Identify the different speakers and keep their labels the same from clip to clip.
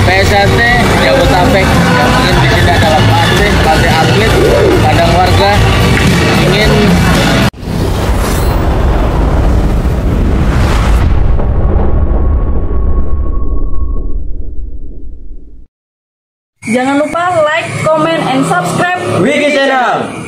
Speaker 1: PSHT Jabodetabek yang ingin di sini adalah partai atlet, padang warga ingin
Speaker 2: jangan lupa like, comment, and subscribe
Speaker 3: Wiki Channel.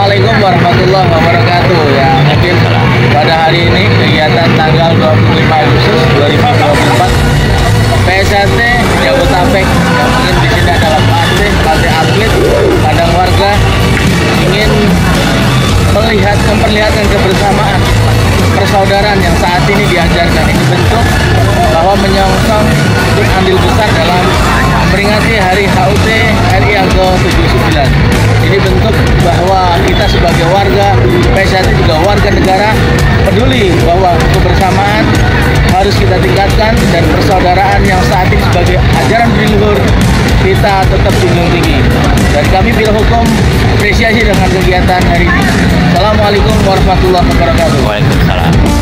Speaker 1: Assalamualaikum warahmatullahi wabarakatuh. Ya, mungkin pada hari ini kegiatan tanggal 25 Agustus 2024 PSHT Jabodetabek yang ingin di sini adalah partai atlet, padang warga ingin memperlihatkan kebersamaan, persaudaraan yang saat ini diajarkan. Ini bentuk bahwa menyongsong untuk andil besar dalam memperingati Hari HUT RI yang ke-79. Ini bentuk bahwa kita sebagai warga PSHT juga warga negara peduli bahwa kebersamaan harus kita tingkatkan dan persaudaraan yang saat ini sebagai ajaran leluhur kita tetap junjung tinggi. Dan kami Biro Hukum apresiasi dengan kegiatan hari ini. Assalamualaikum warahmatullahi wabarakatuh.
Speaker 3: Waalaikumsalam.